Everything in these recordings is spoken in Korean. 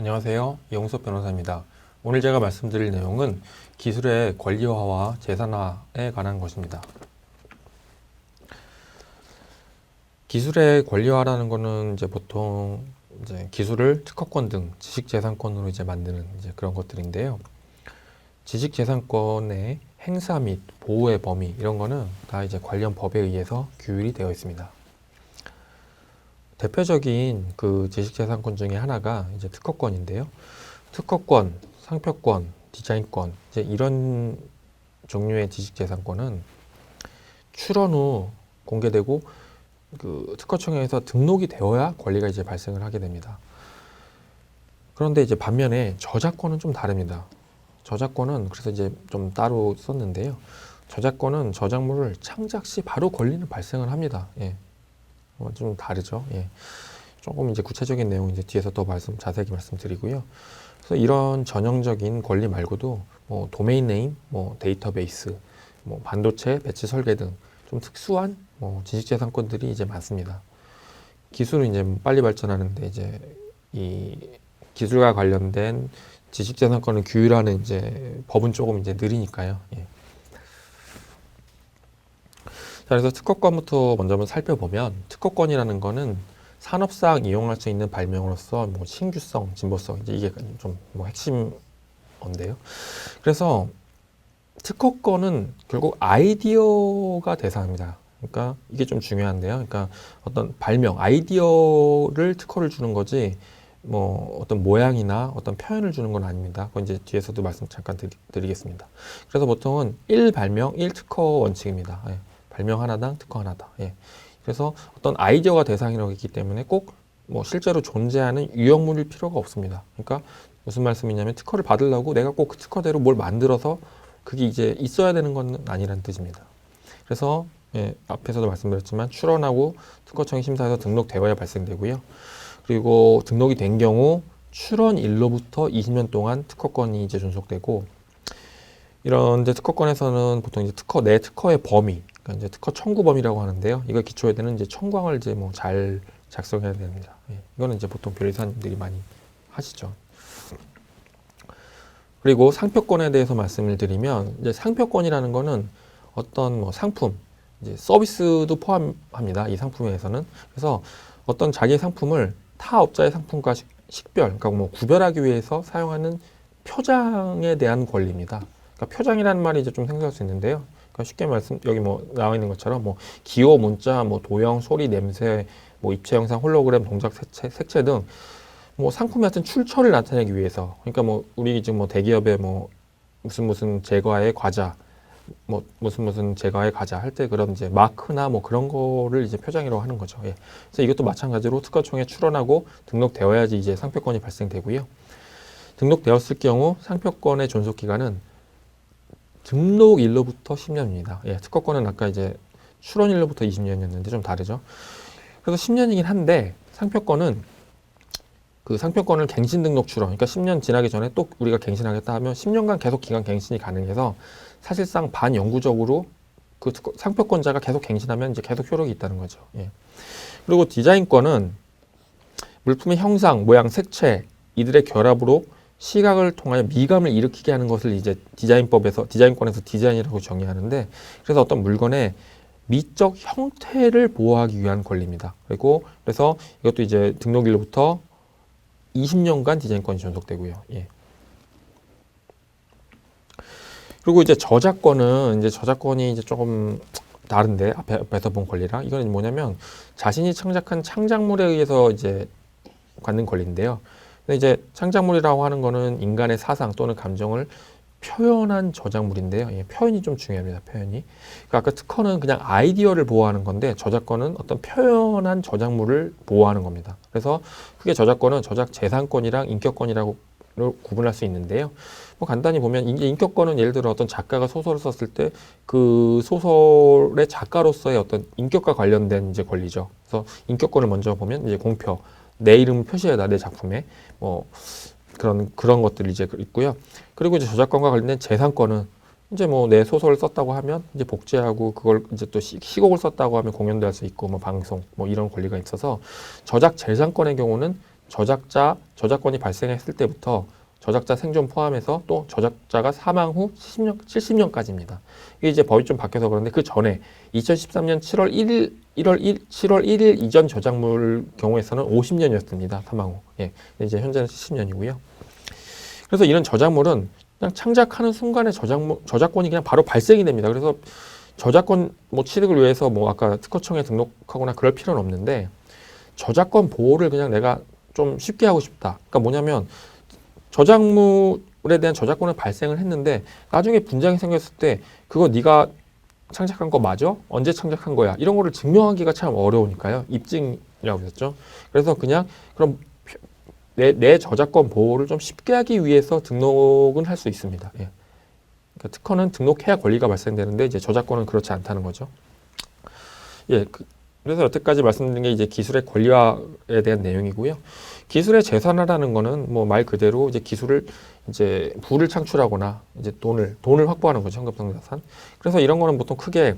안녕하세요. 이용섭 변호사입니다. 오늘 제가 말씀드릴 내용은 기술의 권리화와 재산화에 관한 것입니다. 기술의 권리화라는 것은 이제 보통 기술을 특허권 등 지식재산권으로 만드는 그런 것들인데요. 지식재산권의 행사 및 보호의 범위 이런 거는 다 관련 법에 의해서 규율이 되어 있습니다. 대표적인 그 지식재산권 중에 하나가 특허권인데요. 특허권, 상표권, 디자인권 이런 종류의 지식재산권은 출원 후 공개되고 그 특허청에서 등록이 되어야 권리가 발생을 하게 됩니다. 그런데 반면에 저작권은 좀 다릅니다. 저작권은 그래서 좀 따로 썼는데요. 저작권은 저작물을 창작 시 바로 권리는 발생을 합니다. 좀 다르죠. 조금 구체적인 내용 뒤에서 더 자세하게 말씀드리고요. 그래서 이런 전형적인 권리 말고도 도메인 네임, 데이터베이스, 반도체, 배치 설계 등 좀 특수한 지식재산권들이 많습니다. 기술은 빨리 발전하는데 이 기술과 관련된 지식재산권을 규율하는 법은 조금 느리니까요. 자, 그래서 특허권부터 먼저 한번 살펴보면 특허권이라는 거는 산업상 이용할 수 있는 발명으로서 신규성, 진보성 이게 좀 핵심 건데요. 그래서 특허권은 결국 아이디어가 대상입니다. 그러니까 이게 좀 중요한데요. 그러니까 어떤 발명, 아이디어를 특허를 주는 거지 어떤 모양이나 어떤 표현을 주는 건 아닙니다. 그건 뒤에서도 말씀 잠깐 드리겠습니다. 그래서 보통은 1발명, 1특허 원칙입니다. 발명 하나당 특허 하나다. 그래서 어떤 아이디어가 대상이라고 했기 때문에 꼭 실제로 존재하는 유형물일 필요가 없습니다. 그러니까 무슨 말씀이냐면 특허를 받으려고 내가 꼭 그 특허대로 뭘 만들어서 그게 있어야 되는 건 아니라는 뜻입니다. 그래서 앞에서도 말씀드렸지만 출원하고 특허청이 심사해서 등록되어야 발생되고요. 그리고 등록이 된 경우 출원일로부터 20년 동안 특허권이 존속되고, 이런 특허권에서는 보통 특허 내 특허의 범위, 그러니까 특허 청구 범위라고 하는데요. 이걸 기초에 되는 청구항을 잘 작성해야 됩니다. 이거는 보통 변호사님들이 많이 하시죠. 그리고 상표권에 대해서 말씀을 드리면 상표권이라는 거는 어떤 상품, 서비스도 포함합니다. 이 상품에서는. 그래서 어떤 자기의 상품을 타 업자의 상품과 식별, 그러니까 구별하기 위해서 사용하는 표장에 대한 권리입니다. 그러니까 표장이라는 말이 좀 생각할 수 있는데요. 그러니까 쉽게 여기 나와 있는 것처럼 기호, 문자, 도형, 소리, 냄새, 입체 영상, 홀로그램, 동작, 색채 등 상품의 어떤 출처를 나타내기 위해서, 그러니까 우리 지금 대기업의 무슨 제과의 과자, 무슨 제과의 과자 할 때 그런 마크나 그런 거를 표장이라고 하는 거죠. 그래서 이것도 마찬가지로 특허청에 출원하고 등록되어야지 상표권이 발생되고요. 등록되었을 경우 상표권의 존속 기간은 등록일로부터 10년입니다. 특허권은 아까 출원일로부터 20년이었는데 좀 다르죠. 그래서 10년이긴 한데 상표권은 그 상표권을 갱신 등록 출원, 그러니까 10년 지나기 전에 또 우리가 갱신하겠다 하면 10년간 계속 기간 갱신이 가능해서 사실상 반영구적으로 그 상표권자가 계속 갱신하면 계속 효력이 있다는 거죠. 그리고 디자인권은 물품의 형상, 모양, 색채 이들의 결합으로 시각을 통하여 미감을 일으키게 하는 것을 디자인권에서 디자인이라고 정의하는데, 그래서 어떤 물건의 미적 형태를 보호하기 위한 권리입니다. 그래서 이것도 등록일로부터 20년간 디자인권이 존속되고요. 그리고 저작권이 조금 다른데 앞에서 본 권리랑 이거는 뭐냐면 자신이 창작한 창작물에 의해서 갖는 권리인데요. 근데 창작물이라고 하는 거는 인간의 사상 또는 감정을 표현한 저작물인데요. 표현이 좀 중요합니다. 표현이. 그러니까 아까 특허는 그냥 아이디어를 보호하는 건데 저작권은 어떤 표현한 저작물을 보호하는 겁니다. 그래서 크게 저작권은 저작 재산권이랑 인격권이라고 구분할 수 있는데요. 간단히 보면 인격권은 예를 들어 어떤 작가가 소설을 썼을 때 그 소설의 작가로서의 어떤 인격과 관련된 권리죠. 그래서 인격권을 먼저 보면 공표, 내 이름을 표시해다 내 작품에 그런 것들이 있고요. 그리고 저작권과 관련된 재산권은 내 소설을 썼다고 하면 복제하고 그걸 또 시곡을 썼다고 하면 공연도 할 수 있고 방송 이런 권리가 있어서 저작 재산권의 경우는 저작권이 발생했을 때부터 저작자 생존 포함해서 또 저작자가 사망 후 70년까지입니다. 이게 이제 법이 좀 바뀌어서 그런데 그 전에 2013년 7월 1일 이전 저작물 경우에서는 50년이었습니다. 사망 후. 예. 이제 현재는 70년이고요. 그래서 이런 저작물은 그냥 창작하는 순간에 저작권이 그냥 바로 발생이 됩니다. 그래서 저작권 취득을 위해서 아까 특허청에 등록하거나 그럴 필요는 없는데 저작권 보호를 그냥 내가 좀 쉽게 하고 싶다. 그러니까 뭐냐면 저작물에 대한 저작권을 발생을 했는데 나중에 분쟁이 생겼을 때 그거 네가 창작한 거 맞아? 언제 창작한 거야? 이런 거를 증명하기가 참 어려우니까요. 입증이라고 했죠. 그래서 그냥 그럼 내 저작권 보호를 좀 쉽게 하기 위해서 등록은 할 수 있습니다. 예. 그러니까 특허는 등록해야 권리가 발생되는데 이제 저작권은 그렇지 않다는 거죠. 예. 그래서 여태까지 말씀드린 게 이제 기술의 권리화에 대한 내용이고요. 기술의 재산화라는 거는 말 그대로 이제 기술을 이제 부를 창출하거나 이제 돈을 확보하는 거죠. 현금성 자산. 그래서 이런 거는 보통 크게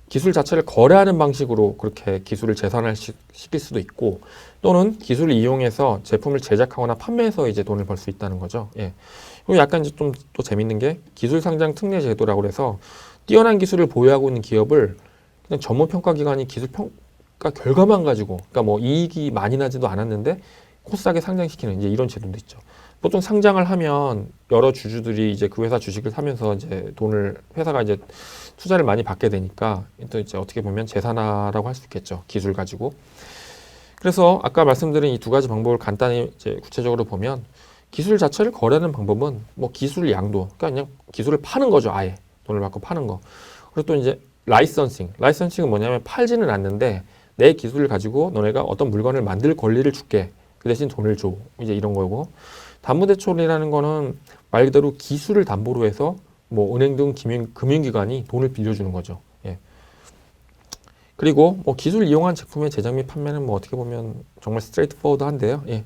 기술 자체를 거래하는 방식으로 그렇게 기술을 재산화 시킬 수도 있고 또는 기술을 이용해서 제품을 제작하거나 판매해서 이제 돈을 벌 수 있다는 거죠. 예. 그리고 약간 이제 좀 또 재밌는 게 기술 상장 특례 제도라고 해서 뛰어난 기술을 보유하고 있는 기업을 그냥 전문 평가 기관이 기술 평가 결과만 가지고 그러니까 이익이 많이 나지도 않았는데 코스닥에 상장시키는 이제 이런 제도도 있죠. 보통 상장을 하면 여러 주주들이 이제 그 회사 주식을 사면서 이제 회사가 이제 투자를 많이 받게 되니까 또 이제 어떻게 보면 재산화라고 할 수 있겠죠. 기술 가지고. 그래서 아까 말씀드린 이 두 가지 방법을 간단히 이제 구체적으로 보면 기술 자체를 거래하는 방법은 기술 양도, 그러니까 그냥 기술을 파는 거죠. 아예 돈을 받고 파는 거. 그리고 또 이제 라이선싱은 뭐냐면 팔지는 않는데 내 기술을 가지고 너네가 어떤 물건을 만들 권리를 줄게. 그 대신 돈을 줘. 이제 이런 거고. 담보대출이라는 거는 말 그대로 기술을 담보로 해서 은행 등 금융기관이 돈을 빌려주는 거죠. 예. 그리고 기술 이용한 제품의 제작 및 판매는 어떻게 보면 정말 스트레이트 포워드한데요. 예.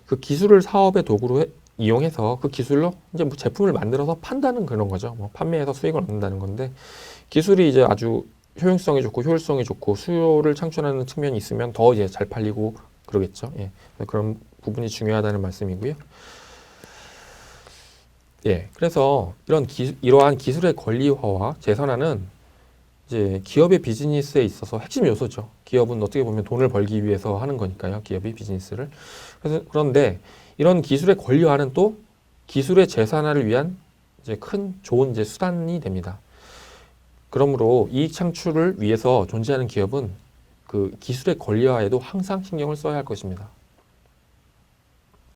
그 기술을 사업의 도구로 이용해서 그 기술로 이제 제품을 만들어서 판다는 그런 거죠. 판매해서 수익을 얻는다는 건데 기술이 이제 아주 효용성이 좋고 효율성이 좋고 수요를 창출하는 측면이 있으면 더 이제 잘 팔리고 그러겠죠. 예. 그런 부분이 중요하다는 말씀이고요. 예. 그래서 이러한 기술의 권리화와 재산화는 이제 기업의 비즈니스에 있어서 핵심 요소죠. 기업은 어떻게 보면 돈을 벌기 위해서 하는 거니까요. 기업이 비즈니스를. 그런데 이런 기술의 권리화는 또 기술의 재산화를 위한 이제 좋은 이제 수단이 됩니다. 그러므로 이익 창출을 위해서 존재하는 기업은 그 기술의 권리화에도 항상 신경을 써야 할 것입니다.